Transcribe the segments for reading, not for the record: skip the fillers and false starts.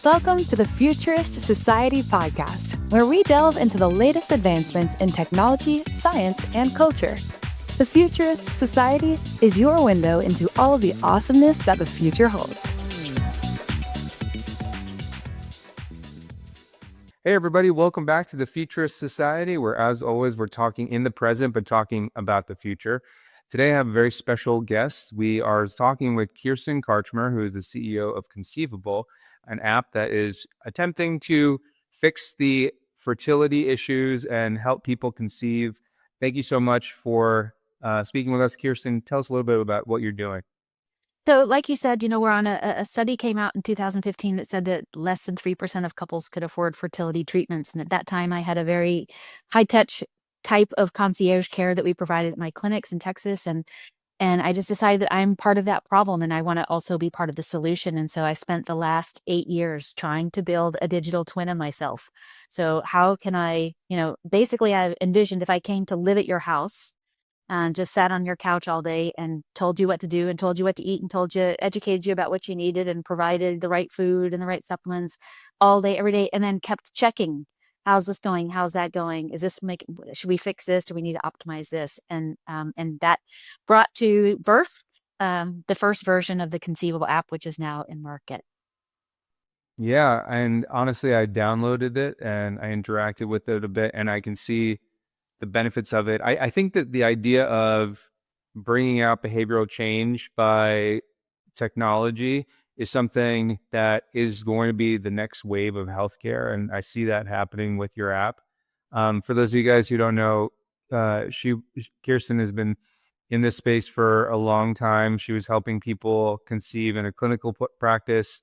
Welcome to the Futurist Society podcast, where we delve into the latest advancements in technology, science, and culture. The Futurist Society is your window into all of the awesomeness that the future holds. Hey everybody, welcome back to the Futurist Society, where as always, we're talking in the present, but talking about the future. Today I have a very special guest. We are talking with Kirsten Karchmer, who is the CEO of Conceivable, an app that is attempting to fix the fertility issues and help people conceive. Thank you so much for speaking with us, Kirsten. Tell us a little bit about what you're doing. So like you said, we're on a study came out in 2015 that said that less than 3% of couples could afford fertility treatments. And at that time, I had a very high-touch type of concierge care that we provided at my clinics in Texas. And I just decided that I'm part of that problem and I want to also be part of the solution. And so I spent the last 8 years trying to build a digital twin of myself. So how can I, basically I envisioned if I came to live at your house and just sat on your couch all day and told you what to do and told you what to eat and educated you about what you needed and provided the right food and the right supplements all day, every day, and then kept checking. How's this going? How's that going? Should we fix this? Do we need to optimize this? And that brought to birth the first version of the Conceivable app, which is now in market. Yeah, and honestly, I downloaded it and I interacted with it a bit, and I can see the benefits of it. I think that the idea of bringing out behavioral change by technology is something that is going to be the next wave of healthcare, and I see that happening with your app. For those of you guys who don't know, Kirsten has been in this space for a long time. She was helping people conceive in a clinical practice.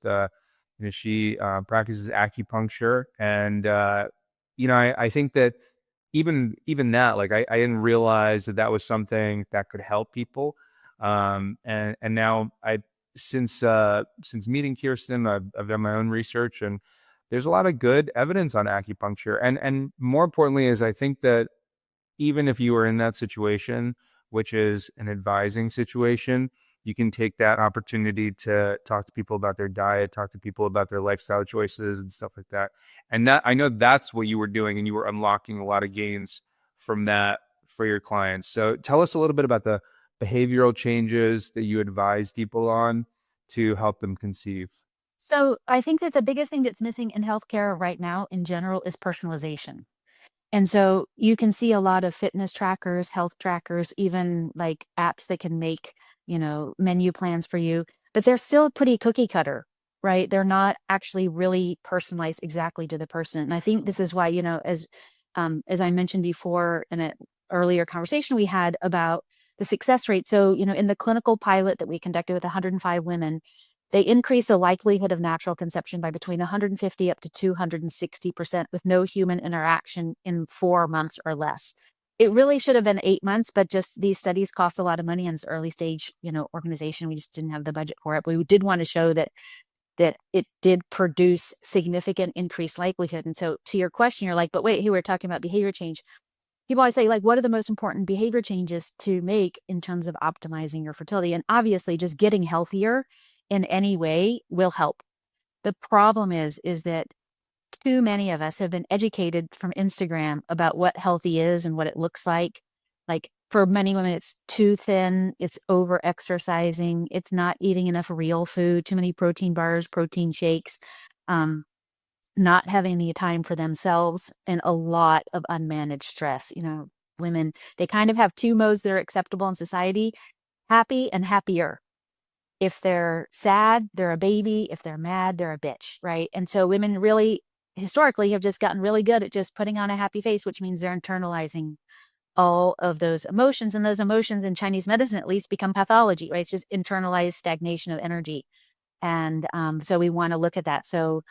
She practices acupuncture, and I think that even that, like I didn't realize that was something that could help people. And now since meeting Kirsten, I've done my own research, and there's a lot of good evidence on acupuncture. And more importantly is I think that even if you are in that situation, which is an advising situation, you can take that opportunity to talk to people about their diet, talk to people about their lifestyle choices and stuff like that. And that, I know that's what you were doing, and you were unlocking a lot of gains from that for your clients. So tell us a little bit about the behavioral changes that you advise people on to help them conceive. So I think that the biggest thing that's missing in healthcare right now in general is personalization. And so you can see a lot of fitness trackers, health trackers, even like apps that can make, menu plans for you, but they're still pretty cookie cutter, right? They're not actually really personalized exactly to the person. And I think this is why, as I mentioned before in an earlier conversation we had about the success rate. So, in the clinical pilot that we conducted with 105 women, they increase the likelihood of natural conception by between 150 up to 260% with no human interaction in 4 months or less. It really should have been 8 months, but just these studies cost a lot of money, and it's early stage, organization. We just didn't have the budget for it. But we did want to show that it did produce significant increased likelihood. And so to your question, you're like, but wait, here we're talking about behavior change. People always say, like, what are the most important behavior changes to make in terms of optimizing your fertility? And obviously just getting healthier in any way will help. The problem is that too many of us have been educated from Instagram about what healthy is and what it looks like. Like for many women, it's too thin, it's over exercising, it's not eating enough real food, too many protein bars, protein shakes, not having any time for themselves, and a lot of unmanaged stress. Women, they kind of have two modes that are acceptable in society: happy and happier. If they're sad, they're a baby. If they're mad, they're a bitch, right? And so women really, historically, have just gotten really good at just putting on a happy face, which means they're internalizing all of those emotions. And those emotions in Chinese medicine, at least, become pathology, right? It's just internalized stagnation of energy. And so we want to look at that. So,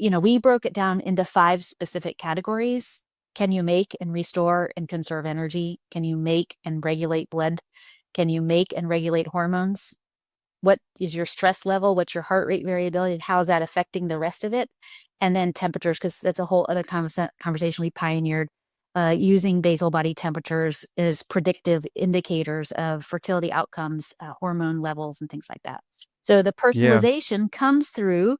we broke it down into 5 specific categories. Can you make and restore and conserve energy? Can you make and regulate blood? Can you make and regulate hormones? What is your stress level? What's your heart rate variability? And how is that affecting the rest of it? And then temperatures, because that's a whole other conversation we pioneered, using basal body temperatures as predictive indicators of fertility outcomes, hormone levels, and things like that. So the Yeah. personalization comes through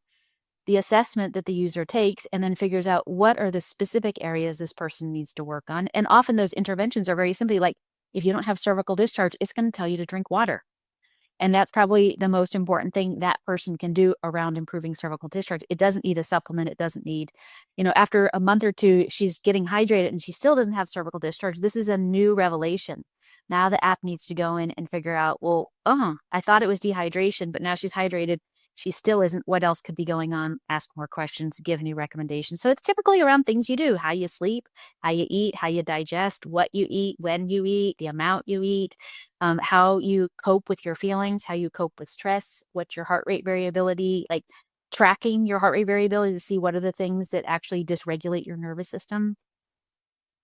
the assessment that the user takes, and then figures out what are the specific areas this person needs to work on. And often those interventions are very simply like, if you don't have cervical discharge, it's going to tell you to drink water. And that's probably the most important thing that person can do around improving cervical discharge. It doesn't need a supplement. It doesn't need, after a month or two, she's getting hydrated and she still doesn't have cervical discharge. This is a new revelation. Now the app needs to go in and figure out, well, I thought it was dehydration, but now she's hydrated. She still isn't. What else could be going on? Ask more questions, give any recommendations. So it's typically around things you do, how you sleep, how you eat, how you digest, what you eat, when you eat, the amount you eat, how you cope with your feelings, how you cope with stress, what's your heart rate variability, like tracking your heart rate variability to see what are the things that actually dysregulate your nervous system.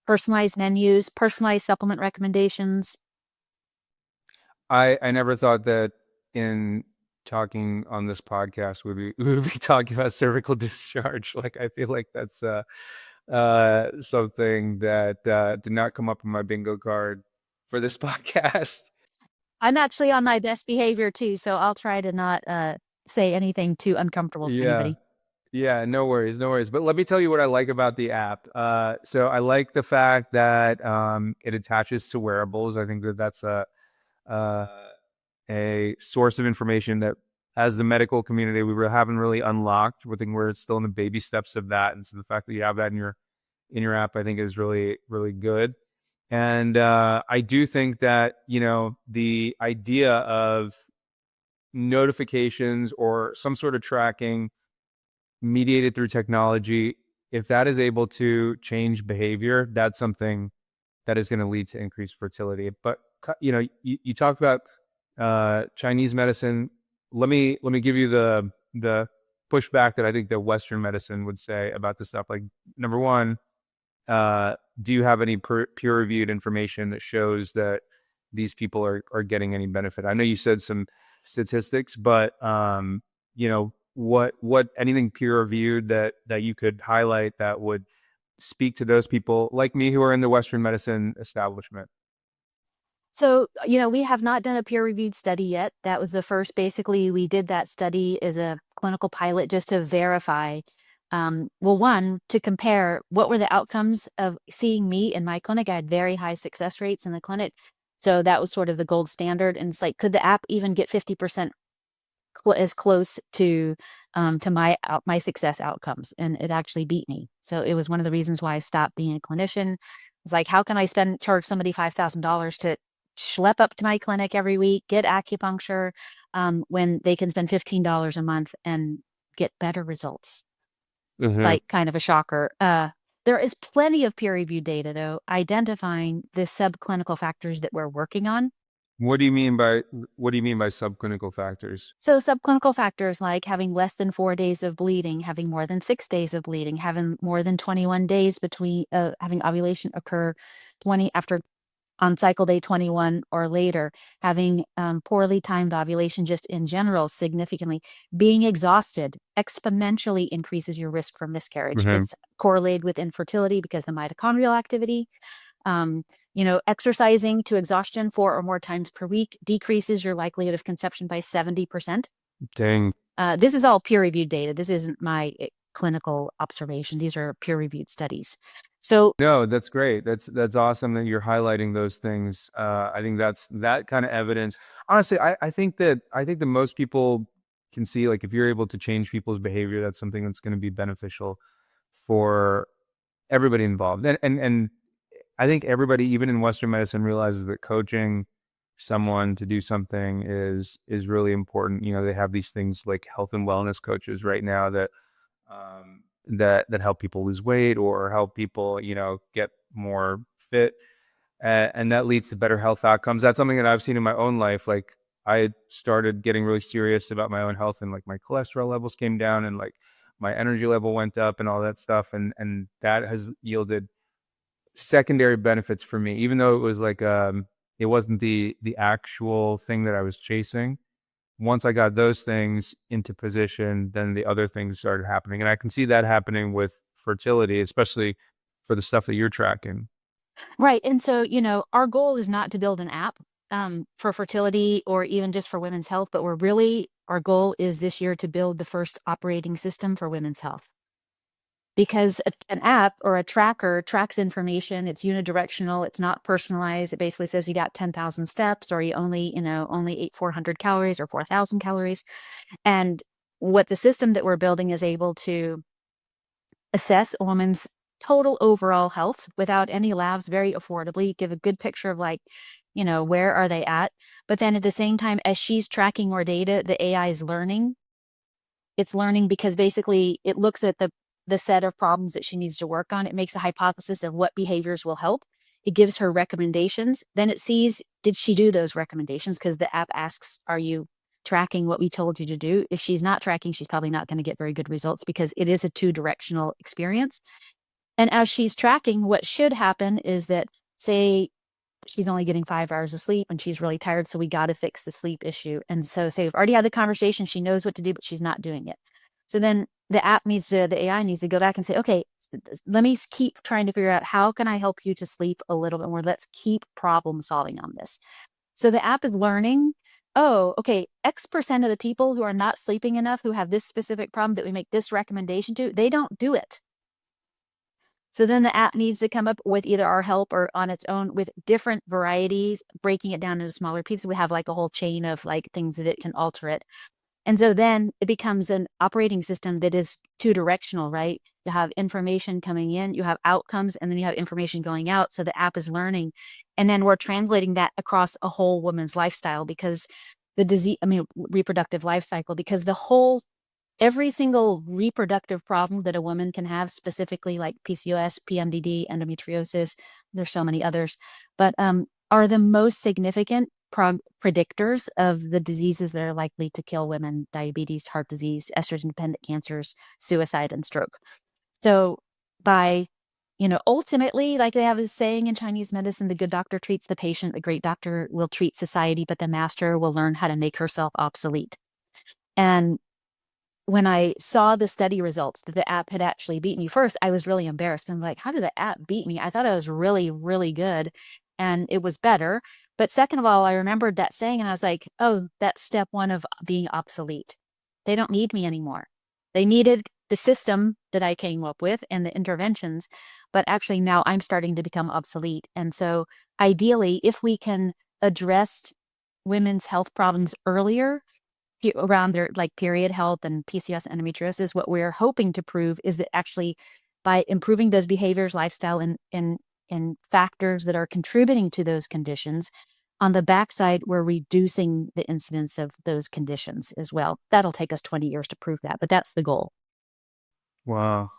Personalized menus, personalized supplement recommendations. I never thought that in talking on this podcast we would be talking about cervical discharge. Like, I feel like that's something that did not come up on my bingo card for this podcast. I'm actually on my best behavior too, so I'll try to not say anything too uncomfortable for anybody. Yeah, no worries, no worries. But let me tell you what I like about the app. So I like the fact that it attaches to wearables. I think that that's a source of information that, as the medical community, haven't really unlocked. I think we're still in the baby steps of that, and so the fact that you have that in your app, I think, is really, really good. And I do think that the idea of notifications or some sort of tracking mediated through technology, if that is able to change behavior, that's something that is going to lead to increased fertility. But you talked about Chinese medicine. Let me give you the pushback that I think that Western medicine would say about this stuff. Like, number one, do you have any peer-reviewed information that shows that these people are getting any benefit? I know you said some statistics, but what anything peer-reviewed that you could highlight that would speak to those people like me who are in the Western medicine establishment? So, we have not done a peer-reviewed study yet. That was the first. Basically, we did that study as a clinical pilot just to verify, one, to compare what were the outcomes of seeing me in my clinic. I had very high success rates in the clinic. So that was sort of the gold standard. And it's like, could the app even get 50% as close to my success outcomes? And it actually beat me. So it was one of the reasons why I stopped being a clinician. It's like, how can I charge somebody $5,000 to schlep up to my clinic every week, get acupuncture, when they can spend $15 a month and get better results? Mm-hmm. Like, kind of a shocker. There is plenty of peer-reviewed data, though, identifying the subclinical factors that we're working on. What do you mean by subclinical factors? So subclinical factors like having less than 4 days of bleeding, having more than 6 days of bleeding, having more than 21 days between having ovulation occur on cycle day 21 or later, having poorly timed ovulation just in general significantly, being exhausted exponentially increases your risk for miscarriage. Mm-hmm. It's correlated with infertility because the mitochondrial activity. Exercising to exhaustion 4 or more times per week decreases your likelihood of conception by 70%. Dang. This is all peer-reviewed data. This isn't my clinical observation. These are peer-reviewed studies. So no, that's great. That's awesome that you're highlighting those things. I think that's that kind of evidence. Honestly, I think that most people can see, like, if you're able to change people's behavior, that's something that's going to be beneficial for everybody involved. And I think everybody, even in Western medicine, realizes that coaching someone to do something is really important. They have these things like health and wellness coaches right now that help people lose weight or help people, get more fit. And that leads to better health outcomes. That's something that I've seen in my own life. Like, I started getting really serious about my own health, and like my cholesterol levels came down and like my energy level went up and all that stuff. And that has yielded secondary benefits for me, even though it was like, it wasn't the actual thing that I was chasing. Once I got those things into position, then the other things started happening. And I can see that happening with fertility, especially for the stuff that you're tracking. Right. And so, our goal is not to build an app. for fertility or even just for women's health, but our goal is this year to build the first operating system for women's health. Because an app or a tracker tracks information, it's unidirectional, it's not personalized. It basically says you got 10,000 steps, or you only ate 400 calories or 4,000 calories. And what the system that we're building is able to assess a woman's total overall health without any labs, very affordably, give a good picture of where are they at. But then at the same time, as she's tracking more data, the AI is learning. It's learning because basically it looks at the set of problems that she needs to work on. It makes a hypothesis of what behaviors will help. It gives her recommendations. Then it sees, did she do those recommendations? Because the app asks, are you tracking what we told you to do? If she's not tracking, she's probably not going to get very good results because it is a two-directional experience. And as she's tracking, what should happen is that, say, she's only getting 5 hours of sleep and she's really tired, so we got to fix the sleep issue. And so say we've already had the conversation, she knows what to do, but she's not doing it. So then the AI needs to go back and say, okay, let me keep trying to figure out how can I help you to sleep a little bit more. Let's keep problem solving on this. So the app is learning, oh, okay, X% of the people who are not sleeping enough, who have this specific problem that we make this recommendation to, they don't do it. So then the app needs to come up with either our help or on its own with different varieties, breaking it down into smaller pieces. We have like a whole chain of like things that it can alter it. And so then it becomes an operating system that is two-directional, right? You have information coming in, you have outcomes, and then you have information going out. So the app is learning. And then we're translating that across a whole woman's lifestyle because reproductive life cycle, because every single reproductive problem that a woman can have, specifically like PCOS, PMDD, endometriosis, there's so many others, but are the most significant predictors of the diseases that are likely to kill women: diabetes, heart disease, estrogen-dependent cancers, suicide, and stroke. So by, ultimately, like they have this saying in Chinese medicine, the good doctor treats the patient, the great doctor will treat society, but the master will learn how to make herself obsolete. And when I saw the study results that the app had actually beat me, first, I was really embarrassed. I'm like, how did the app beat me? I thought I was really, really good and it was better. But second of all, I remembered that saying and I was like, oh, that's step one of being obsolete. They don't need me anymore. They needed the system that I came up with and the interventions, but actually now I'm starting to become obsolete. And so ideally, if we can address women's health problems earlier, around their like period health and PCOS endometriosis, what we're hoping to prove is that actually by improving those behaviors, lifestyle, and factors that are contributing to those conditions, on the backside, we're reducing the incidence of those conditions as well. That'll take us 20 years to prove that, but that's the goal. Wow.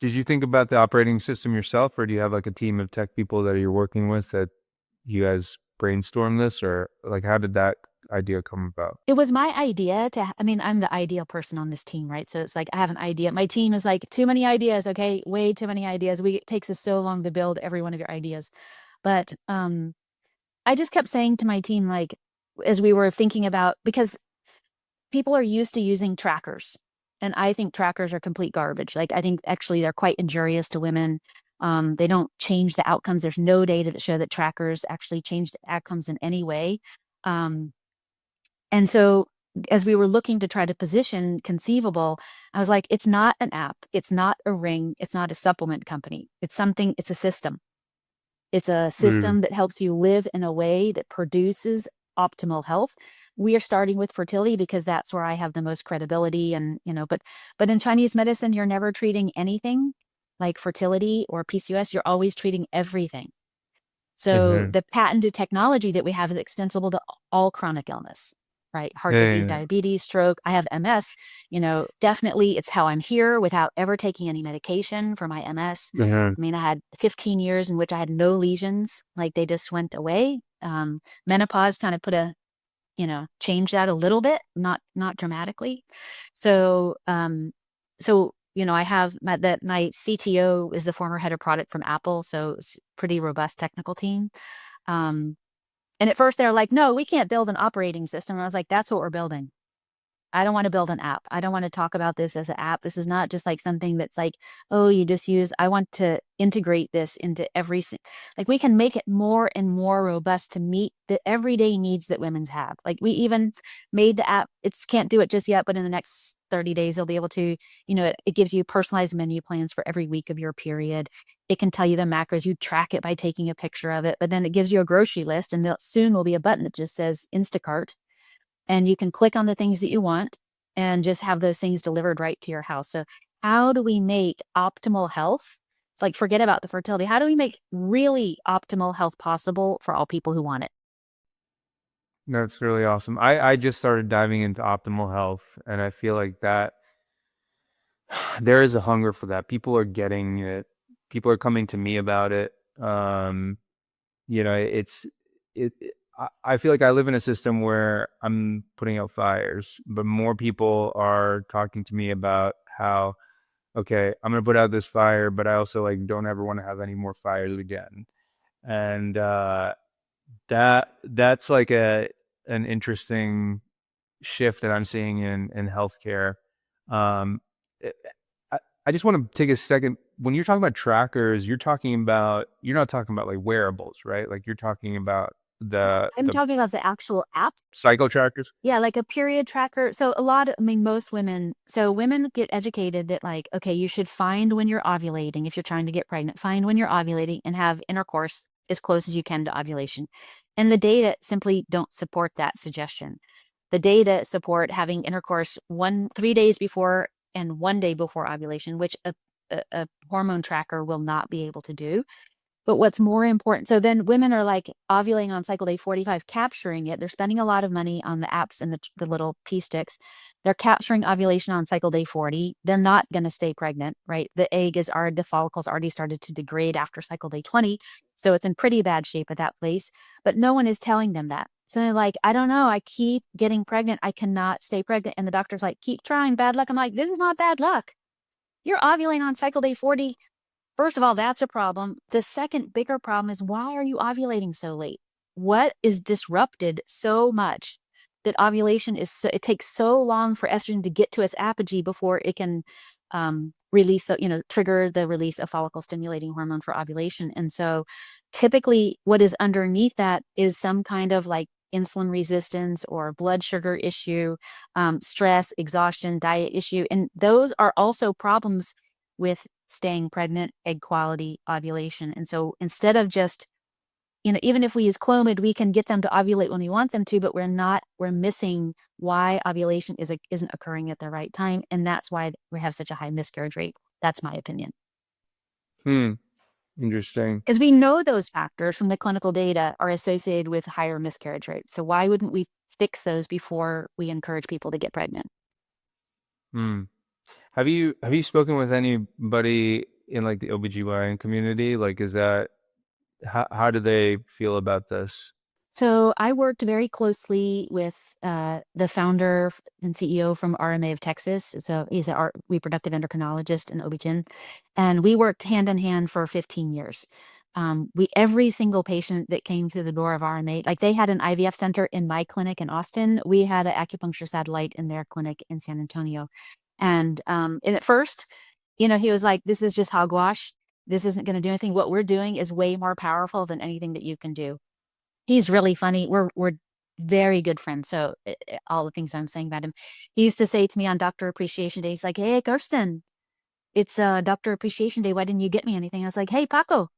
Did you think about the operating system yourself, or do you have like a team of tech people that you're working with that you guys brainstorm this, or like how did that idea come about? It was my idea I'm the ideal person on this team, right? So it's like, I have an idea. My team is like, too many ideas. Okay. Way too many ideas. It takes us so long to build every one of your ideas. But, I just kept saying to my team, like, as we were thinking about, because people are used to using trackers and I think trackers are complete garbage. Like, I think actually they're quite injurious to women. They don't change the outcomes. There's no data that show that trackers actually change the outcomes in any way. And so as we were looking to try to position Conceivable, I was like, it's not an app. It's not a ring. It's not a supplement company. It's a system. It's a system that helps you live in a way that produces optimal health. We are starting with fertility because that's where I have the most credibility and, but in Chinese medicine, you're never treating anything like fertility or PCOS. You're always treating everything. So the patented technology that we have is extensible to all chronic illness, right? Heart disease, diabetes, stroke. I have MS, definitely it's how I'm here without ever taking any medication for my MS. I mean, I had 15 years in which I had no lesions, like they just went away. Menopause kind of changed that a little bit, not dramatically. So, I have my CTO is the former head of product from Apple, so it's pretty robust technical team. And at first they're like, no, we can't build an operating system. And I was like, that's what we're building. I don't want to build an app. I don't want to talk about this as an app. This is not just like something that's like, oh, you just use, I want to integrate this into like we can make it more and more robust to meet the everyday needs that women's have. Like we even made the app, can't do it just yet, but in the next 30 days, they'll be able to, it gives you personalized menu plans for every week of your period. It can tell you the macros. You track it by taking a picture of it, but then it gives you a grocery list, and soon will be a button that just says Instacart. And you can click on the things that you want and just have those things delivered right to your house. So how do we make optimal health? Like forget about the fertility. How do we make really optimal health possible for all people who want it? That's really awesome. I just started diving into optimal health, and I feel like that there is a hunger for that. People are getting it. People are coming to me about it. I feel like I live in a system where I'm putting out fires, but more people are talking to me about how, okay, I'm going to put out this fire, but I also like don't ever want to have any more fires again. And that's like an interesting shift that I'm seeing in healthcare. Um, I, I just want to take a second. When you're talking about trackers, you're not talking about like wearables, right? Like you're talking about I'm the talking about the actual app. cycle trackers. Yeah, like a period tracker. So most women, women get educated that like, okay, you should find when you're ovulating. If you're trying to get pregnant, find when you're ovulating and have intercourse as close as you can to ovulation. And the data simply don't support that suggestion. The data support having intercourse 3 days before and 1 day before ovulation, which a hormone tracker will not be able to do. But what's more important, so then women are like ovulating on cycle day 45, capturing it. They're spending a lot of money on the apps and the little pee sticks. They're capturing ovulation on cycle day 40. They're not going to stay pregnant, right? The follicle's already started to degrade after cycle day 20. So it's in pretty bad shape at that place, but no one is telling them that. So they're like, I don't know. I keep getting pregnant. I cannot stay pregnant. And the doctor's like, keep trying, bad luck. I'm like, this is not bad luck. You're ovulating on cycle day 40. First of all, that's a problem. The second bigger problem is, why are you ovulating so late? What is disrupted so much that ovulation it takes so long for estrogen to get to its apogee before it can trigger the release of follicle stimulating hormone for ovulation. And so typically what is underneath that is some kind of like insulin resistance or blood sugar issue, stress, exhaustion, diet issue. And those are also problems with staying pregnant, egg quality, ovulation. And so instead of just, even if we use Clomid, we can get them to ovulate when we want them to, but we're missing why ovulation isn't occurring at the right time. And that's why we have such a high miscarriage rate. That's my opinion. Interesting. Because we know those factors from the clinical data are associated with higher miscarriage rates. So why wouldn't we fix those before we encourage people to get pregnant? Have you spoken with anybody in like the OBGYN community? Like, how do they feel about this? So I worked very closely with the founder and CEO from RMA of Texas. So he's a reproductive endocrinologist and OB-GYN. And we worked hand in hand for 15 years. Every single patient that came through the door of RMA, like they had an IVF center in my clinic in Austin. We had an acupuncture satellite in their clinic in San Antonio. And at first, he was like, this is just hogwash. This isn't going to do anything. What we're doing is way more powerful than anything that you can do. He's really funny. We're very good friends. So all the things I'm saying about him, he used to say to me on Doctor Appreciation Day, he's like, hey, Kirsten, it's Doctor Appreciation Day. Why didn't you get me anything? I was like, hey, Paco,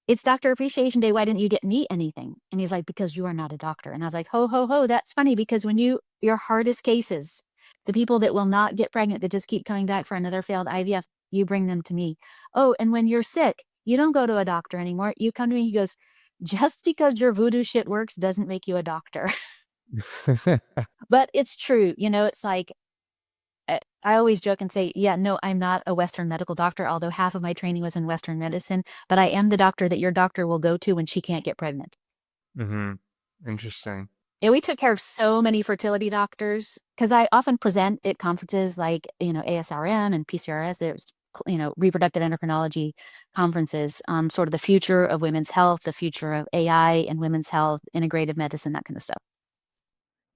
it's Doctor Appreciation Day. Why didn't you get me anything? And he's like, because you are not a doctor. And I was like, ho, ho, ho. That's funny, because when your hardest cases, the people that will not get pregnant, that just keep coming back for another failed IVF, you bring them to me. Oh, and when you're sick, you don't go to a doctor anymore. You come to me. He goes, just because your voodoo shit works doesn't make you a doctor. But it's true. It's like, I always joke and say, yeah, no, I'm not a Western medical doctor, although half of my training was in Western medicine, but I am the doctor that your doctor will go to when she can't get pregnant. Interesting. Yeah, we took care of so many fertility doctors, because I often present at conferences like, ASRM and PCRS. There's, reproductive endocrinology conferences on sort of the future of women's health, the future of AI and women's health, integrative medicine, that kind of stuff.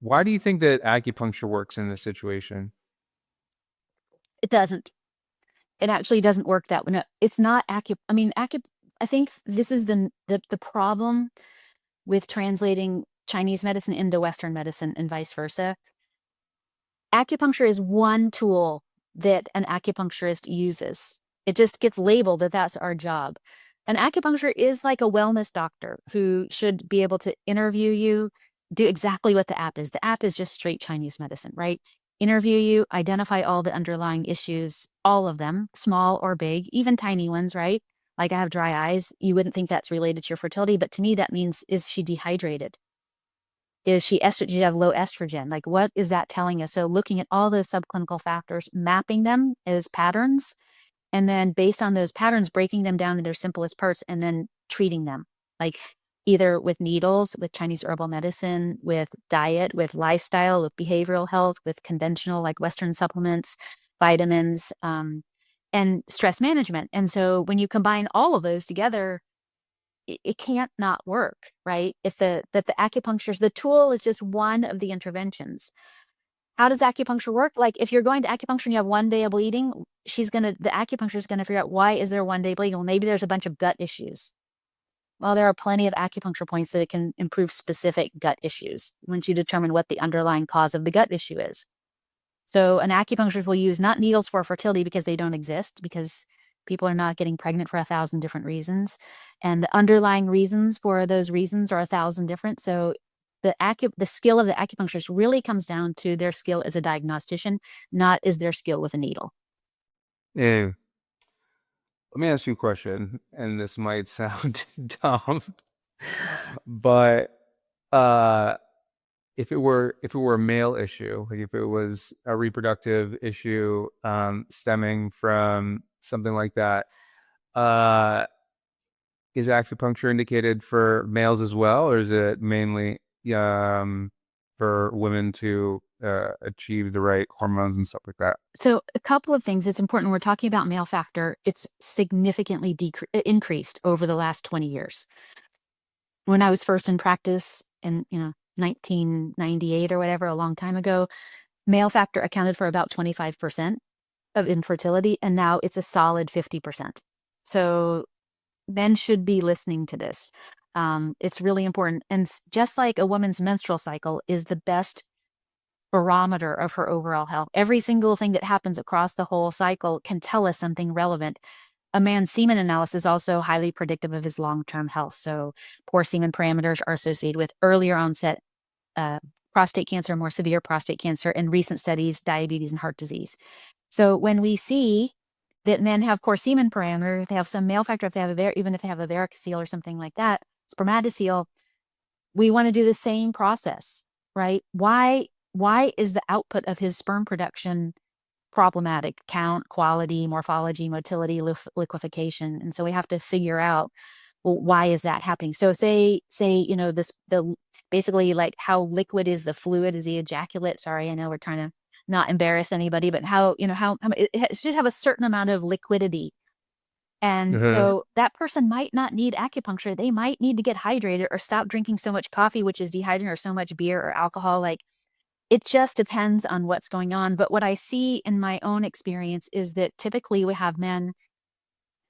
Why do you think that acupuncture works in this situation? It doesn't. It actually doesn't work that way. No, it's not I think this is the problem with translating Chinese medicine into Western medicine and vice versa. Acupuncture is one tool that an acupuncturist uses. It just gets labeled that that's our job. An acupuncture is like a wellness doctor who should be able to interview you, do exactly what the app is. The app is just straight Chinese medicine, right? Interview you, identify all the underlying issues, all of them, small or big, even tiny ones, right? Like I have dry eyes. You wouldn't think that's related to your fertility, but to me, that means, is she dehydrated? Is she estrogen? Do you have low estrogen? Like, what is that telling us? So looking at all those subclinical factors, mapping them as patterns, and then based on those patterns, breaking them down into their simplest parts and then treating them, like either with needles, with Chinese herbal medicine, with diet, with lifestyle, with behavioral health, with conventional like Western supplements, vitamins, and stress management. And so when you combine all of those together, it can't not work, right? If the acupuncture, the tool is just one of the interventions. How does acupuncture work? Like if you're going to acupuncture and you have 1 day of bleeding, the acupuncture is gonna figure out, why is there 1 day bleeding? Well, maybe there's a bunch of gut issues. Well, there are plenty of acupuncture points that it can improve specific gut issues once you determine what the underlying cause of the gut issue is. So an acupuncturist will use not needles for fertility because they don't exist, because people are not getting pregnant for 1,000 different reasons. And the underlying reasons for those reasons are 1,000 different. So the skill of the acupuncturist really comes down to their skill as a diagnostician, not as their skill with a needle. Yeah. Let me ask you a question, and this might sound dumb, but if it were a male issue, like if it was a reproductive issue stemming from something like that, is acupuncture indicated for males as well, or is it mainly for women to achieve the right hormones and stuff like that? So a couple of things. It's important when we're talking about male factor, it's significantly increased over the last 20 years. When I was first in practice in 1998 or whatever, a long time ago, male factor accounted for about 25% of infertility, and now it's a solid 50%. So men should be listening to this. It's really important. And just like a woman's menstrual cycle is the best barometer of her overall health, every single thing that happens across the whole cycle can tell us something relevant. A man's semen analysis is also highly predictive of his long-term health. So poor semen parameters are associated with earlier onset prostate cancer, more severe prostate cancer, and recent studies, diabetes and heart disease. So when we see that men have poor semen parameters, if they have some male factor, if they have even if they have a varicocele or something like that, spermatocele, we want to do the same process, right? Why is the output of his sperm production problematic? Count, quality, morphology, motility, liquefaction. And so we have to figure out, well, why is that happening? So say basically like how liquid is the fluid, is the ejaculate? Sorry, I know we're trying to not embarrass anybody, but how it should have a certain amount of liquidity. And so that person might not need acupuncture. They might need to get hydrated or stop drinking so much coffee, which is dehydrating, or so much beer or alcohol. Like, it just depends on what's going on. But what I see in my own experience is that typically we have men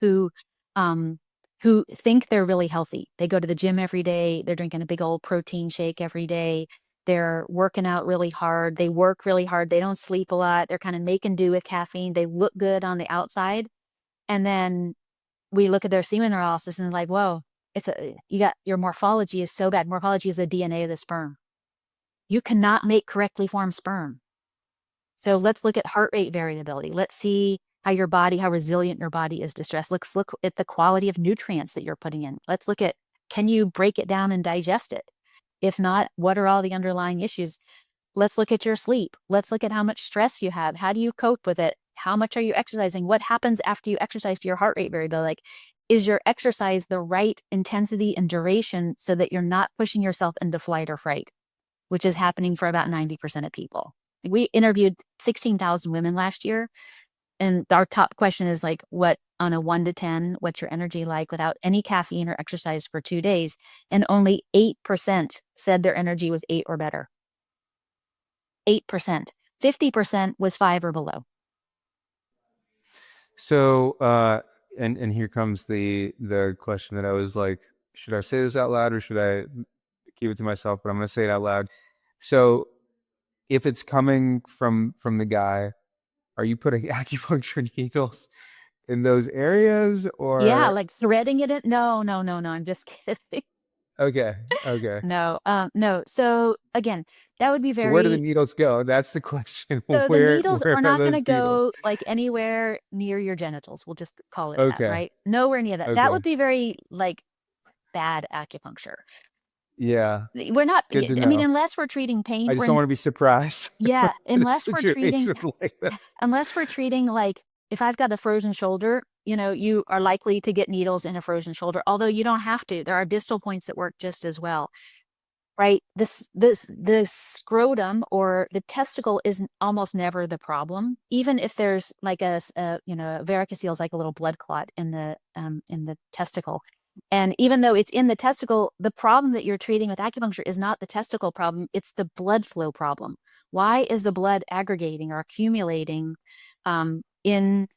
who think they're really healthy. They go to the gym every day. They're drinking a big old protein shake every day. They're working out really hard. They work really hard. They don't sleep a lot. They're kind of making do with caffeine. They look good on the outside. And then we look at their semen analysis and like, whoa, your morphology is so bad. Morphology is the DNA of the sperm. You cannot make correctly formed sperm. So let's look at heart rate variability. Let's see how resilient your body is to stress. Let's look at the quality of nutrients that you're putting in. Let's look at, can you break it down and digest it? If not, what are all the underlying issues? Let's look at your sleep. Let's look at how much stress you have. How do you cope with it? How much are you exercising? What happens after you exercise to your heart rate variability? Like, is your exercise the right intensity and duration so that you're not pushing yourself into flight or fright, which is happening for about 90% of people. We interviewed 16,000 women last year. And our top question is like, what on a 1 to 10, what's your energy like without any caffeine or exercise for 2 days? And only 8% said their energy was 8 or better. 8%. 50% was 5 or below. So, and here comes the question that I was like, should I say this out loud or should I keep it to myself? But I'm going to say it out loud. So, if it's coming from the guy, are you putting acupuncture needles in those areas Yeah, or? like threading it in. No, I'm just kidding. Okay. No, no. So again, that would be So where do the very, needles go? That's the question. so the Where needles are are not going to those needles? go like anywhere near your genitals. We'll just call it that, Okay. right? Nowhere near that. That Okay. would be very like bad acupuncture. Yeah. We're not, Good to I mean, know. unless we're treating pain, I just don't want to be surprised yeah, in a unless we're treating, situation like that. unless we're treating like if I've got a frozen shoulder, you are likely to get needles in a frozen shoulder, although you don't have to. There are distal points that work just as well, right? The scrotum or the testicle is almost never the problem, even if there's like a varicocele is like a little blood clot in the testicle. And even though it's in the testicle, the problem that you're treating with acupuncture is not the testicle problem, it's the blood flow problem. Why is the blood aggregating or accumulating in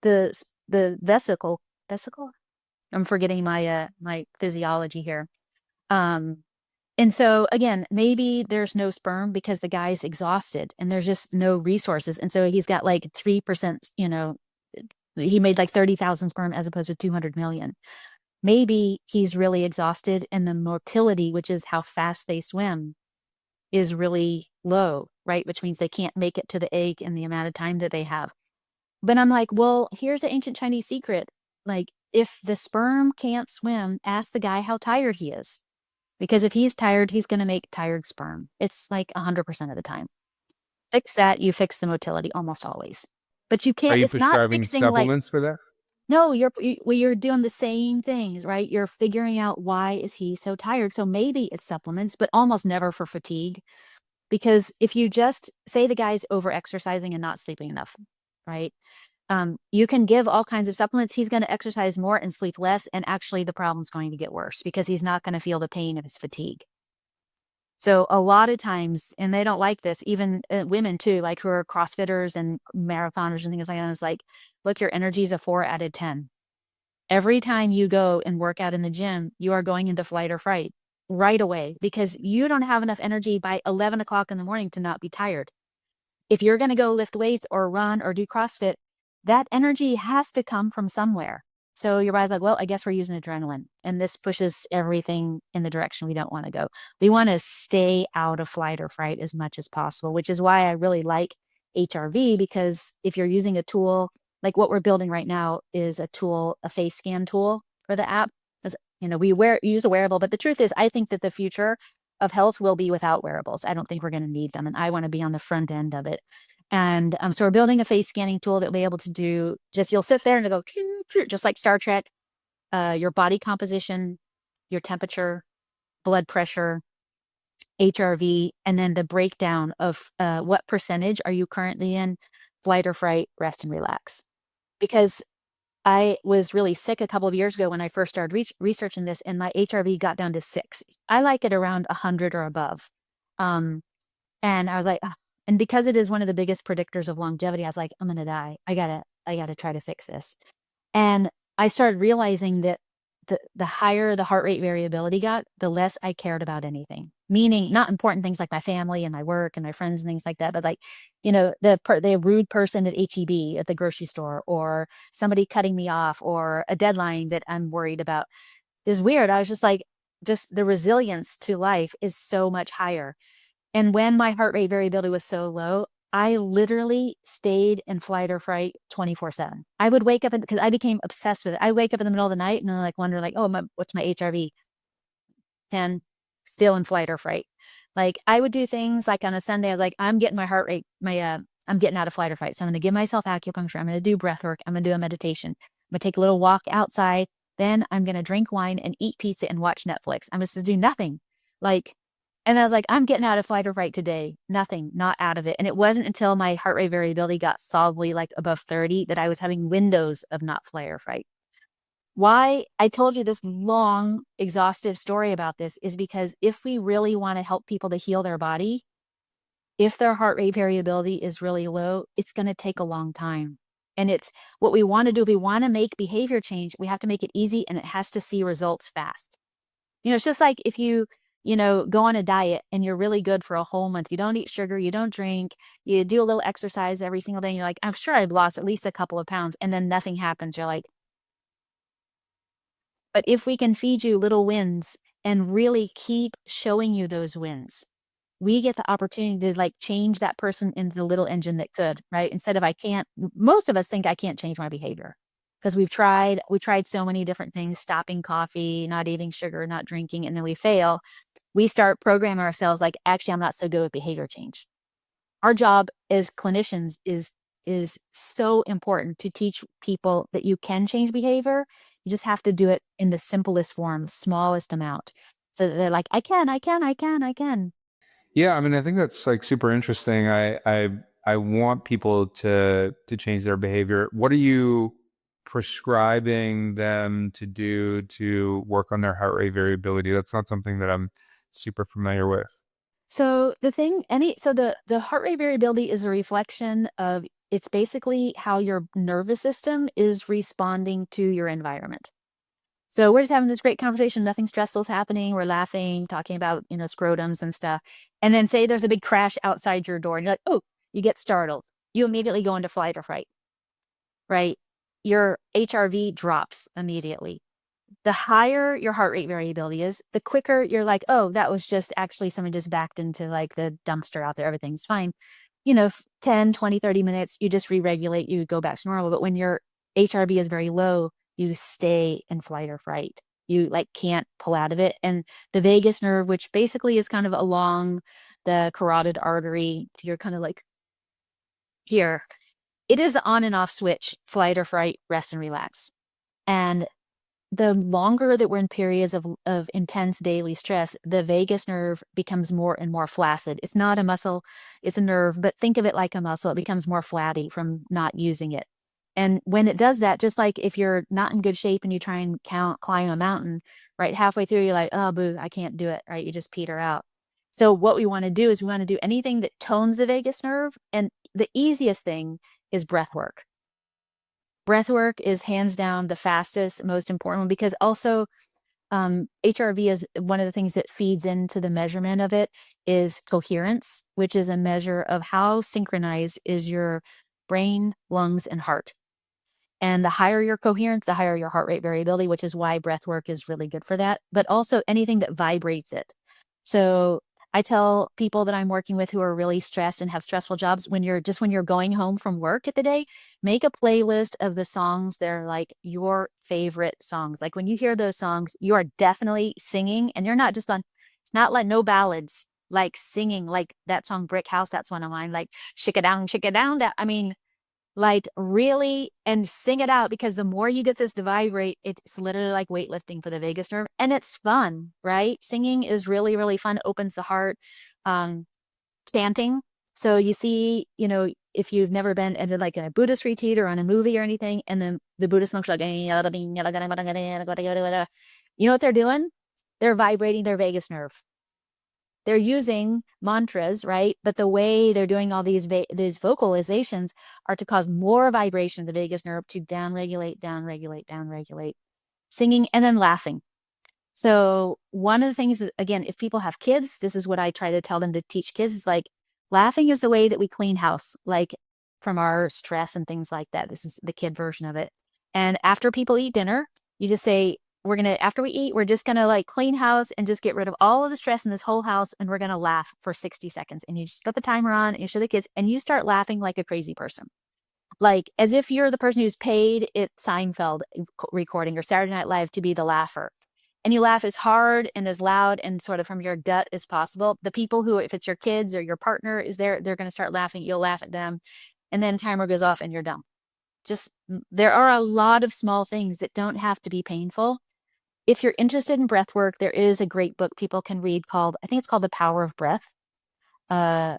the vesicle? Vesicle? I'm forgetting my physiology here. And so again, maybe there's no sperm because the guy's exhausted and there's just no resources. And so he's got like 3%, he made like 30,000 sperm as opposed to 200 million. Maybe he's really exhausted and the motility, which is how fast they swim, is really low, right? Which means they can't make it to the egg in the amount of time that they have. But I'm like, well, here's the ancient Chinese secret. Like, if the sperm can't swim, ask the guy how tired he is. Because if he's tired, he's going to make tired sperm. It's like 100% of the time. Fix that, you fix the motility almost always. But you Are can't, you it's not prescribing fixing like, supplements for that? no, you're doing the same things, right? You're figuring out why is he so tired. So maybe it's supplements, but almost never for fatigue. Because if you just say the guy's over exercising and not sleeping enough, right? You can give all kinds of supplements. He's going to exercise more and sleep less. And actually the problem's going to get worse because he's not going to feel the pain of his fatigue. So a lot of times, and they don't like this, even women too, like who are CrossFitters and marathoners and things like that. It's like, look, your energy is a 4 out of 10. Every time you go and work out in the gym, you are going into flight or fright right away because you don't have enough energy by 11 o'clock in the morning to not be tired. If you're going to go lift weights or run or do CrossFit, that energy has to come from somewhere. So your body's like, well, I guess we're using adrenaline. And this pushes everything in the direction we don't want to go. We want to stay out of flight or fright as much as possible, which is why I really like HRV, because if you're using a tool, like what we're building right now is a tool, a face scan tool for the app. As, we use a wearable, but the truth is, I think that the future of health will be without wearables. I don't think we're going to need them. And I want to be on the front end of it. And so we're building a face scanning tool that will be able to do you'll sit there and it'll go just like Star Trek, your body composition, your temperature, blood pressure, HRV, and then the breakdown of what percentage are you currently in flight or fright, rest and relax. Because I was really sick a couple of years ago when I first started researching this, and my HRV got down to 6. I like it around 100 or above. And I was like, "Ugh." And because it is one of the biggest predictors of longevity, I was like, I'm going to die. I gotta try to fix this. And I started realizing that the higher the heart rate variability got, the less I cared about anything. Meaning not important things like my family and my work and my friends and things like that, but like, the rude person at HEB at the grocery store, or somebody cutting me off, or a deadline that I'm worried about is weird. I was just like, just the resilience to life is so much higher. And when my heart rate variability was so low, I literally stayed in flight or fright 24/7. I would wake up because I became obsessed with it. I wake up in the middle of the night and I like wonder like, oh, what's my HRV? 10, still in flight or fright. Like I would do things like on a Sunday, I was like, I'm getting my heart rate, I'm getting out of flight or fright. So I'm going to give myself acupuncture. I'm going to do breathwork. I'm going to do a meditation. I'm going to take a little walk outside. Then I'm going to drink wine and eat pizza and watch Netflix. I'm just to do nothing. And I was like, I'm getting out of flight or fright today. Nothing, not out of it. And it wasn't until my heart rate variability got solidly like above 30 that I was having windows of not flight or fright. Why I told you this long, exhaustive story about this is because if we really want to help people to heal their body, if their heart rate variability is really low, it's going to take a long time. And it's what we want to do. If we want to make behavior change, we have to make it easy, and it has to see results fast. It's just like if you go on a diet and you're really good for a whole month. You don't eat sugar, you don't drink, you do a little exercise every single day, and you're like, I'm sure I've lost at least a couple of pounds, and then nothing happens. You're like, but if we can feed you little wins and really keep showing you those wins, we get the opportunity to like change that person into the little engine that could, right? Instead of most of us think I can't change my behavior because we tried so many different things, stopping coffee, not eating sugar, not drinking, and then we fail. We start programming ourselves like, actually, I'm not so good with behavior change. Our job as clinicians is so important to teach people that you can change behavior. You just have to do it in the simplest form, smallest amount. So that they're like, I can. Yeah, I mean, I think that's like super interesting. I want people to change their behavior. What are you prescribing them to do to work on their heart rate variability? That's not something that I'm super familiar with. So the heart rate variability is a reflection of, it's basically how your nervous system is responding to your environment. So we're just having this great conversation, nothing stressful is happening, we're laughing, talking about, scrotums and stuff. And then say there's a big crash outside your door and you're like, oh, you get startled. You immediately go into flight or fright, right? Your HRV drops immediately. The higher your heart rate variability is, the quicker you're like, oh, that was just actually someone just backed into like the dumpster out there. Everything's fine. 10, 20, 30 minutes, you just re-regulate, you go back to normal. But when your HRV is very low, you stay in flight or fright. You like can't pull out of it. And the vagus nerve, which basically is kind of along the carotid artery, you're kind of like here. It is the on and off switch, flight or fright, rest and relax. And the longer that we're in periods of intense daily stress, the vagus nerve becomes more and more flaccid. It's not a muscle, it's a nerve, but think of it like a muscle. It becomes more flabby from not using it. And when it does that, just like if you're not in good shape and you try and climb a mountain, right? Halfway through, you're like, oh, boo, I can't do it, right? You just peter out. So what we want to do is we want to do anything that tones the vagus nerve. And the easiest thing is breath work. Breath work is hands down the fastest, most important one, because also HRV is one of the things that feeds into the measurement of it is coherence, which is a measure of how synchronized is your brain, lungs, and heart. And the higher your coherence, the higher your heart rate variability, which is why breath work is really good for that, but also anything that vibrates it. So I tell people that I'm working with who are really stressed and have stressful jobs, when you're going home from work at the day, make a playlist of the songs that are like your favorite songs. Like when you hear those songs, you are definitely singing, and you're not just it's not like no ballads, like singing, like that song Brick House. That's one of mine. Like shake it down, shake it down. Like really, and sing it out, because the more you get this to vibrate, it's literally like weightlifting for the vagus nerve, and it's fun, right? Singing is really, really fun. It opens the heart. Chanting. So you see, if you've never been at like a Buddhist retreat or on a movie or anything, and then the Buddhist monks are like, you know what they're doing? They're vibrating their vagus nerve. They're using mantras, right? But the way they're doing all these vocalizations are to cause more vibration of the vagus nerve to downregulate, downregulate, downregulate. Singing and then laughing. So one of the things that, again, if people have kids, this is what I try to tell them to teach kids, is like, laughing is the way that we clean house, like from our stress and things like that. This is the kid version of it. And after people eat dinner, you just say, after we eat, we're just gonna like clean house and just get rid of all of the stress in this whole house, and we're gonna laugh for 60 seconds. And you just put the timer on and you show the kids, and you start laughing like a crazy person. Like as if you're the person who's paid at Seinfeld recording or Saturday Night Live to be the laugher. And you laugh as hard and as loud and sort of from your gut as possible. The people who, if it's your kids or your partner is there, they're going to start laughing. You'll laugh at them. And then timer goes off and you're done. There are a lot of small things that don't have to be painful. If you're interested in breath work, there is a great book people can read called, I think it's called The Power of Breath,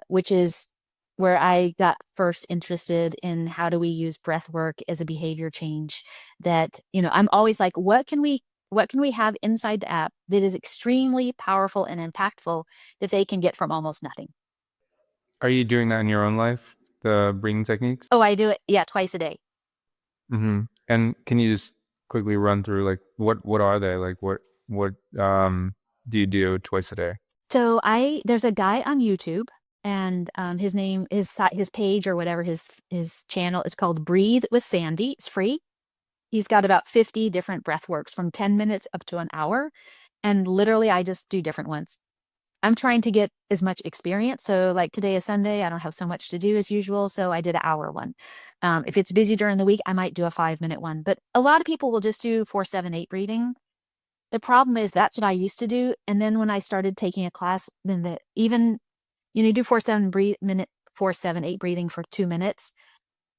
which is where I got first interested in how do we use breath work as a behavior change. That, I'm always like, what can we have inside the app that is extremely powerful and impactful that they can get from almost nothing? Are you doing that in your own life, the breathing techniques? Oh, I do it, yeah, twice a day. And can you just quickly run through like what are they? Like what do you do twice a day? So there's a guy on YouTube, and his page or whatever, his channel is called Breathe with Sandy. It's free. He's got about 50 different breath works from 10 minutes up to an hour. And literally, I just do different ones. I'm trying to get as much experience. So, like today is Sunday, I don't have so much to do as usual. So, I did an hour one. If it's busy during the week, I might do a 5-minute one. But a lot of people will just do 4-7-8 breathing. The problem is that's what I used to do. And then when I started taking a class, then you do 4-7-8 breathing for 2 minutes.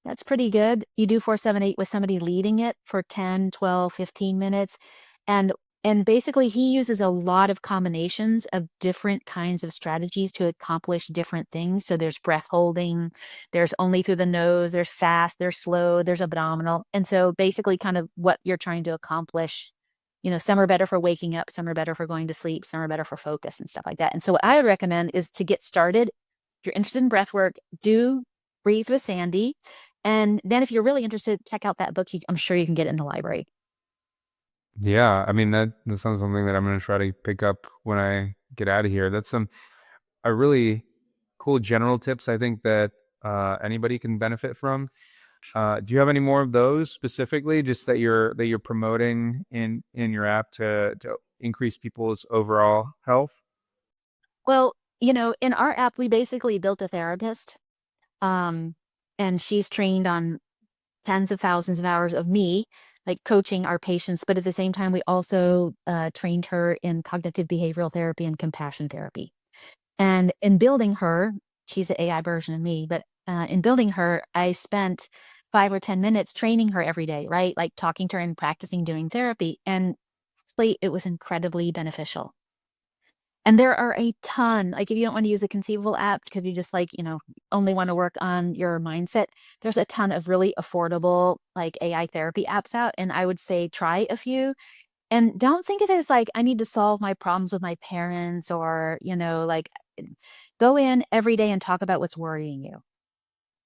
That's pretty good. You do 4-7-8 with somebody leading it for 10, 12, 15 minutes. And basically he uses a lot of combinations of different kinds of strategies to accomplish different things. So there's breath holding, there's only through the nose, there's fast, there's slow, there's abdominal. And so basically kind of what you're trying to accomplish, some are better for waking up, some are better for going to sleep, some are better for focus and stuff like that. And so what I would recommend is to get started. If you're interested in breath work, do Breathe with Sandy. And then if you're really interested, check out that book. I'm sure you can get it in the library. Yeah, I mean that sounds something that I'm going to try to pick up when I get out of here. That's a really cool general tips I think that anybody can benefit from. Do you have any more of those specifically, just that you're promoting in your app to increase people's overall health? Well, in our app, we basically built a therapist, um, and she's trained on tens of thousands of hours of me, like coaching our patients. But at the same time, we also trained her in cognitive behavioral therapy and compassion therapy. And in building her, she's the AI version of me, but in building her, I spent 5 or 10 minutes training her every day, right? Like talking to her and practicing doing therapy. And actually, it was incredibly beneficial. And there are a ton, like if you don't want to use the Conceivable app because you just like, only want to work on your mindset, there's a ton of really affordable like AI therapy apps out. And I would say try a few. And don't think of it as like, I need to solve my problems with my parents or, like go in every day and talk about what's worrying you.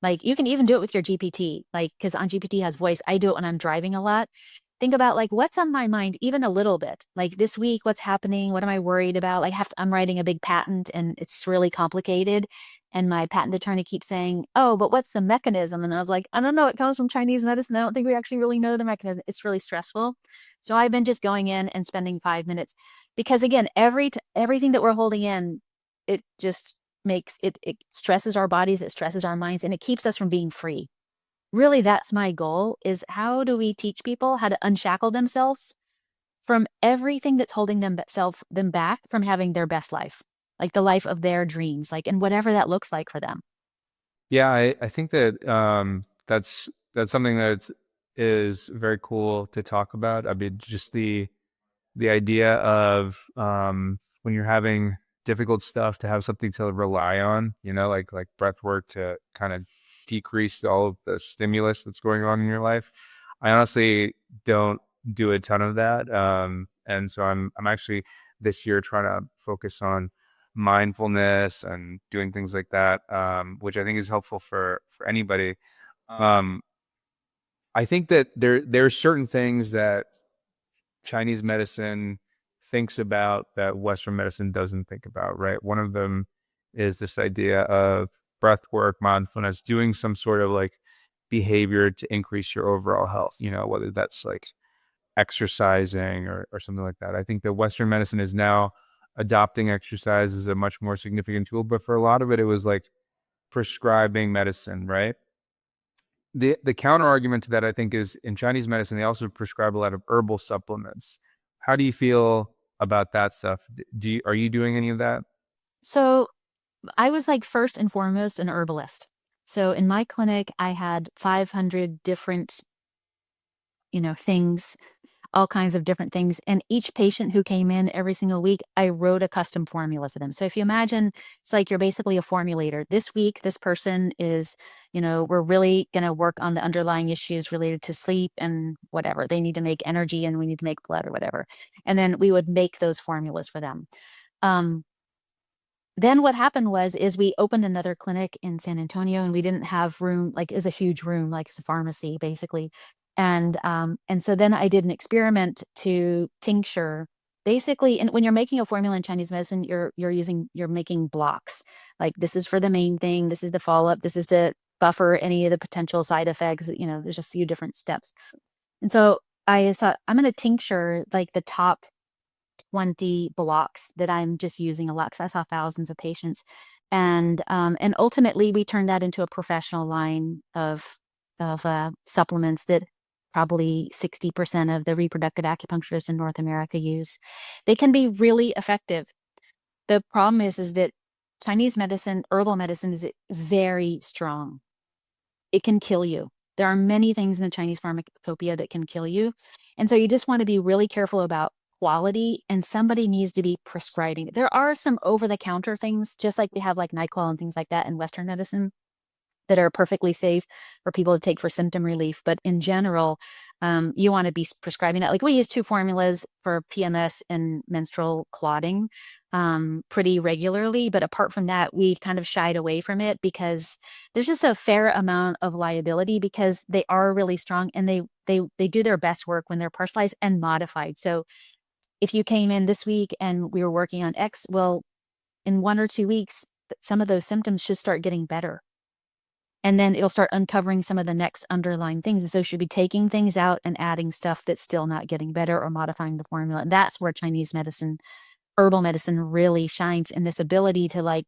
Like you can even do it with your GPT, like because on GPT has voice. I do it when I'm driving a lot. Think about like what's on my mind, even a little bit. Like this week, what's happening? What am I worried about? Like I'm writing a big patent and it's really complicated. And my patent attorney keeps saying, "Oh, but what's the mechanism?" And I was like, "I don't know. It comes from Chinese medicine. I don't think we actually really know the mechanism." It's really stressful. So I've been just going in and spending 5 minutes because again, everything that we're holding in, it just makes it stresses our bodies, it stresses our minds, and it keeps us from being free. Really, that's my goal, is how do we teach people how to unshackle themselves from everything that's holding them back from having their best life, like the life of their dreams, like, and whatever that looks like for them. Yeah, I think that that's something that is very cool to talk about. I mean, just the idea of when you're having difficult stuff to have something to rely on, like breath work to kind of decrease all of the stimulus that's going on in your life. I honestly don't do a ton of that. And so I'm actually this year trying to focus on mindfulness and doing things like that, which I think is helpful for anybody. Um, I think that there are certain things that Chinese medicine thinks about that Western medicine doesn't think about, right? One of them is this idea of breath work, mindfulness, doing some sort of like behavior to increase your overall health, whether that's like exercising or something like that. I think that Western medicine is now adopting exercise as a much more significant tool, but for a lot of it, it was like prescribing medicine, right? The counter argument to that, I think, is in Chinese medicine, they also prescribe a lot of herbal supplements. How do you feel about that stuff? Are you doing any of that? So I was like first and foremost an herbalist. So in my clinic, I had 500 different, things, all kinds of different things. And each patient who came in every single week, I wrote a custom formula for them. So if you imagine, it's like you're basically a formulator. This week, this person is, we're really going to work on the underlying issues related to sleep and whatever. They need to make energy and we need to make blood or whatever. And then we would make those formulas for them. Um, then what happened is we opened another clinic in San Antonio, and we didn't have room, like it's a huge room, like it's a pharmacy basically. And so then I did an experiment to tincture basically. And when you're making a formula in Chinese medicine, you're making blocks. Like, this is for the main thing, this is the follow-up, this is to buffer any of the potential side effects. There's a few different steps. And so I thought, I'm going to tincture like the top 20 blocks that I'm just using a lot, because I saw thousands of patients. And ultimately we turned that into a professional line of supplements that probably 60% of the reproductive acupuncturists in North America use. They can be really effective. The problem is that Chinese medicine, herbal medicine, is very strong. It can kill you. There are many things in the Chinese pharmacopoeia that can kill you. And so you just want to be really careful about quality, and somebody needs to be prescribing it. There are some over-the-counter things, just like we have like NyQuil and things like that in Western medicine, that are perfectly safe for people to take for symptom relief. But in general, you want to be prescribing that. Like, we use 2 formulas for PMS and menstrual clotting pretty regularly. But apart from that, we kind of shied away from it because there's just a fair amount of liability, because they are really strong, and they do their best work when they're personalized and modified. So if you came in this week and we were working on X, well, in 1 or 2 weeks, some of those symptoms should start getting better. And then it'll start uncovering some of the next underlying things. And so you should be taking things out and adding stuff that's still not getting better, or modifying the formula. And that's where Chinese medicine, herbal medicine, really shines, in this ability to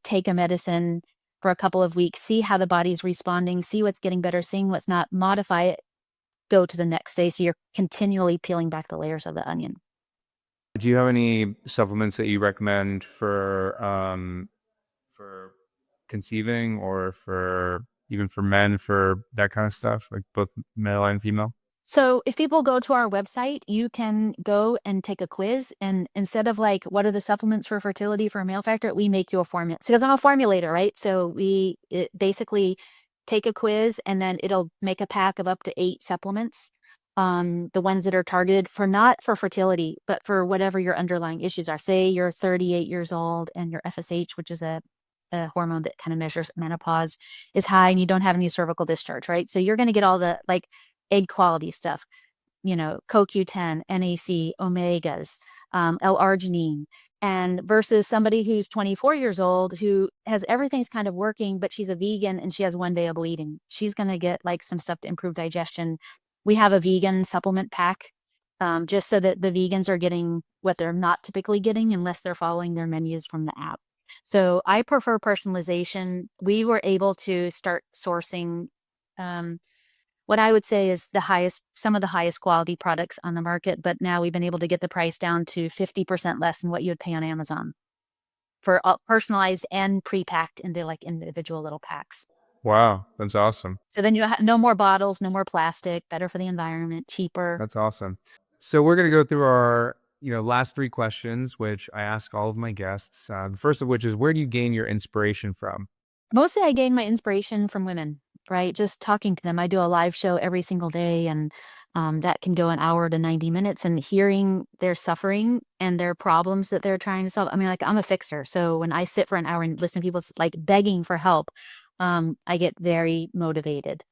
take a medicine for a couple of weeks, see how the body's responding, see what's getting better, seeing what's not, modify it, go to the next day. So you're continually peeling back the layers of the onion. Do you have any supplements that you recommend for conceiving, or for even for men, for that kind of stuff, like both male and female? So if people go to our website, you can go and take a quiz, and instead of like, what are the supplements for fertility for a male factor, we make you a formula. Because I'm a formulator, right? So it basically take a quiz, and then it'll make a pack of up to 8 supplements. The ones that are targeted for, not for fertility, but for whatever your underlying issues are. Say you're 38 years old and your FSH, which is a hormone that kind of measures menopause, is high, and you don't have any cervical discharge, right? So you're going to get all the like egg quality stuff, CoQ10, NAC, omegas, L-arginine, and versus somebody who's 24 years old who has everything's kind of working, but she's a vegan and she has 1 day of bleeding. She's going to get like some stuff to improve digestion. We have a vegan supplement pack, just so that the vegans are getting what they're not typically getting unless they're following their menus from the app. So I prefer personalization. We were able to start sourcing what I would say is some of the highest quality products on the market, but now we've been able to get the price down to 50% less than what you would pay on Amazon for personalized and pre-packed into like individual little packs. Wow, that's awesome. So then you have no more bottles, no more plastic, better for the environment, cheaper. That's awesome. So we're going to go through our last 3 questions, which I ask all of my guests. The first of which is, where do you gain your inspiration from? Mostly I gain my inspiration from women, right? Just talking to them. I do a live show every single day, and that can go an hour to 90 minutes, and hearing their suffering and their problems that they're trying to solve. I mean, like, I'm a fixer. So when I sit for an hour and listen to people like begging for help, I get very motivated.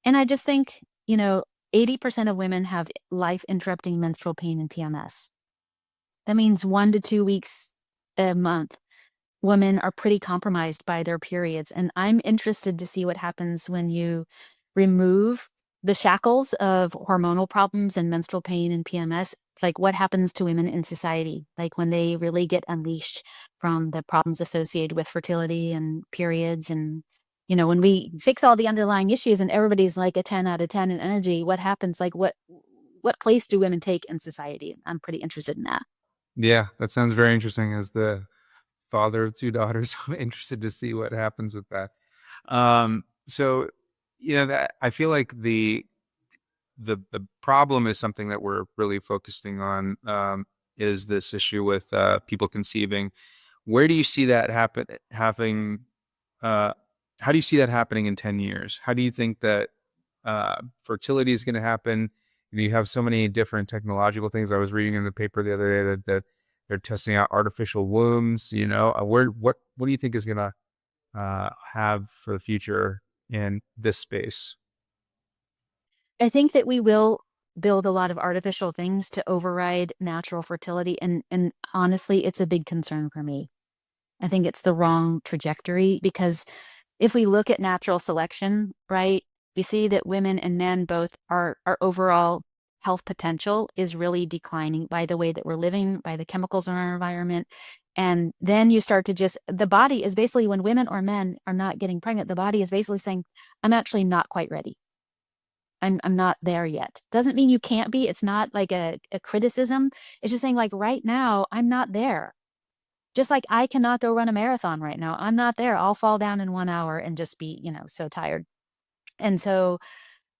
And I just think, 80% of women have life interrupting menstrual pain and PMS. That means 1 to 2 weeks a month women are pretty compromised by their periods. And I'm interested to see what happens when you remove the shackles of hormonal problems and menstrual pain and PMS. Like, what happens to women in society, like when they really get unleashed from the problems associated with fertility and periods. And when we fix all the underlying issues and everybody's like a 10 out of 10 in energy, what happens? Like, what place do women take in society? I'm pretty interested in that. Yeah, that sounds very interesting. As the father of 2 daughters, I'm interested to see what happens with that. So, that I feel like the problem is something that we're really focusing on, is this issue with people conceiving. Where do you see that having? How do you see that happening in 10 years? How do you think that fertility is going to happen? You have so many different technological things. I was reading in the paper the other day that They're testing out artificial wombs. What do you think is gonna have for the future in this space? I think that we will build a lot of artificial things to override natural fertility, and honestly, it's a big concern for me. I think it's the wrong trajectory because if we look at natural selection, right, we see that women and men both our overall health potential is really declining by the way that we're living, by the chemicals in our environment. And then you start to the body is basically, when women or men are not getting pregnant, the body is basically saying, I'm actually not quite ready. I'm not there yet. Doesn't mean you can't be. It's not like a criticism. It's just saying, like, right now, I'm not there. Just like I cannot go run a marathon right now. I'm not there. I'll fall down in 1 hour and just be, so tired. And so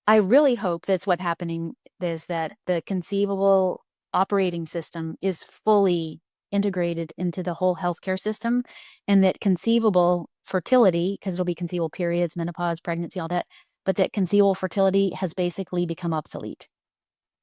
I really hope that's what happening is that the conceivable operating system is fully integrated into the whole healthcare system, and that conceivable fertility, because there'll be conceivable periods, menopause, pregnancy, all that, but that conceivable fertility has basically become obsolete.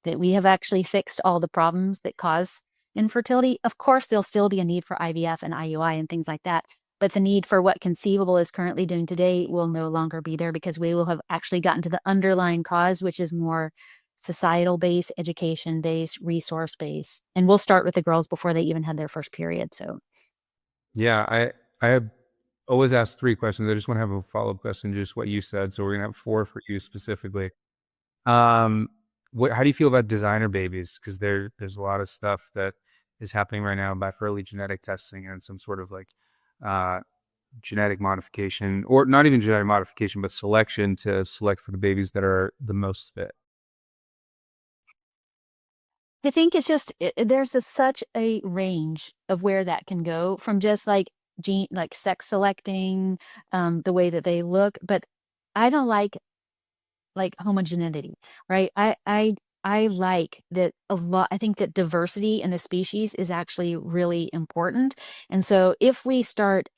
That we have actually fixed all the problems that cause infertility. Of course, there'll still be a need for IVF and IUI and things like that, but the need for what conceivable is currently doing today will no longer be there because we will have actually gotten to the underlying cause, which is more societal based, education based, resource based. And we'll start with the girls before they even had their first period. So Yeah, I have always asked 3 questions. I just want to have a follow-up question, just what you said. So we're gonna have 4 for you specifically. Um, how do you feel about designer babies? Because there's a lot of stuff that is happening right now about early genetic testing and some sort of like uh, genetic modification, or not even genetic modification, but selection to select for the babies that are the most fit. I think it's just there's such a range of where that can go, from just like like sex selecting, the way that they look, but I don't like homogeneity, right? I like that a lot. I think that diversity in a species is actually really important. And so if we start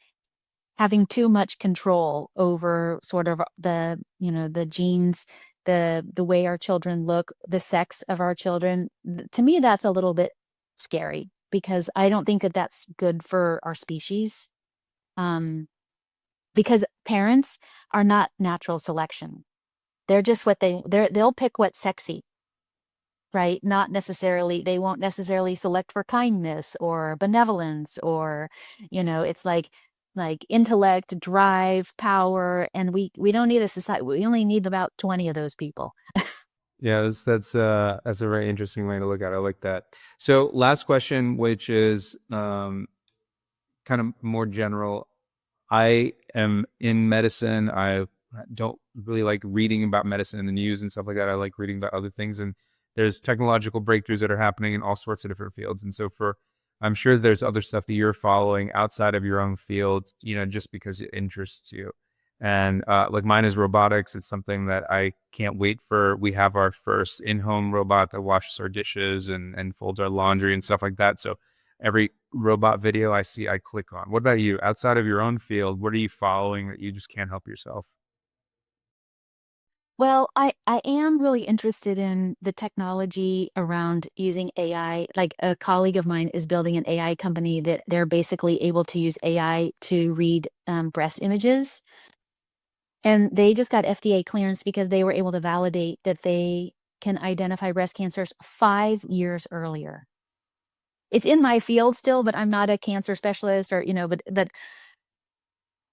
having too much control over sort of the genes, the way our children look, the sex of our children, to me that's a little bit scary because I don't think that that's good for our species. Um, because parents are not natural selection. They're just they'll pick what's sexy, right? Not necessarily, they won't necessarily select for kindness or benevolence or, it's like intellect, drive, power, and we don't need a society. We only need about 20 of those people. Yeah, that's a very interesting way to look at it. I like that. So last question, which is kind of more general. I am in medicine. I don't really like reading about medicine in the news and stuff like that. I like reading about other things. And there's technological breakthroughs that are happening in all sorts of different fields. And so I'm sure there's other stuff that you're following outside of your own field, just because it interests you. And like mine is robotics. It's something that I can't wait for. We have our first in-home robot that washes our dishes and folds our laundry and stuff like that. So every robot video I see, I click on. What about you? Outside of your own field, what are you following that you just can't help yourself? Well, I am really interested in the technology around using AI. Like, a colleague of mine is building an AI company that they're basically able to use AI to read breast images. And they just got FDA clearance because they were able to validate that they can identify breast cancers 5 years earlier. It's in my field still, but I'm not a cancer specialist or, but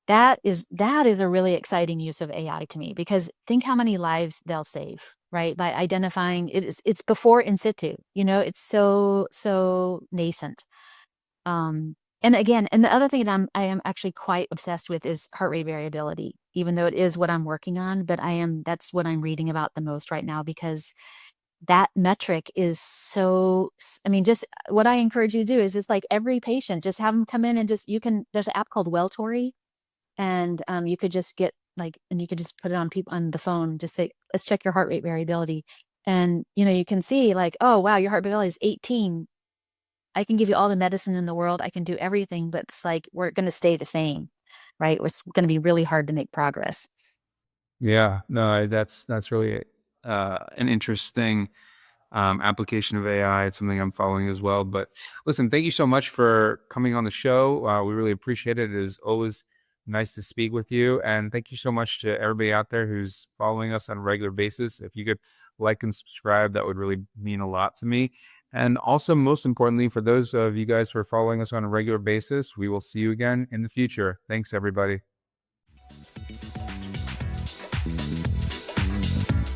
that is a really exciting use of AI to me, because think how many lives they'll save, right? By identifying it's before in situ, it's so nascent. And again, and the other thing that I am actually quite obsessed with is heart rate variability, even though it is what I'm working on, but that's what I'm reading about the most right now, because that metric is I mean, just what I encourage you to do is just like every patient, just have them come in and there's an app called Welltory, and you could just get and you could just put it on people on the phone, just say, let's check your heart rate variability. And, you can see like, oh, wow, your heart variability is 18. I can give you all the medicine in the world. I can do everything, but it's like, we're going to stay the same, right? It's going to be really hard to make progress. Yeah, no, that's really an interesting application of AI. It's something I'm following as well. But listen, thank you so much for coming on the show. We really appreciate it. It is always nice to speak with you. And thank you so much to everybody out there who's following us on a regular basis. If you could like and subscribe, that would really mean a lot to me. And also, most importantly, for those of you guys who are following us on a regular basis, we will see you again in the future. Thanks, everybody.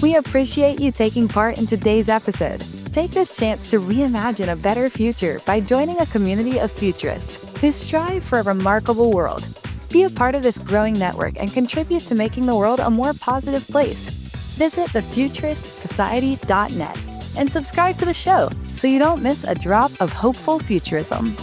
We appreciate you taking part in today's episode. Take this chance to reimagine a better future by joining a community of futurists who strive for a remarkable world. Be a part of this growing network and contribute to making the world a more positive place. Visit thefuturistsociety.net and subscribe to the show so you don't miss a drop of hopeful futurism.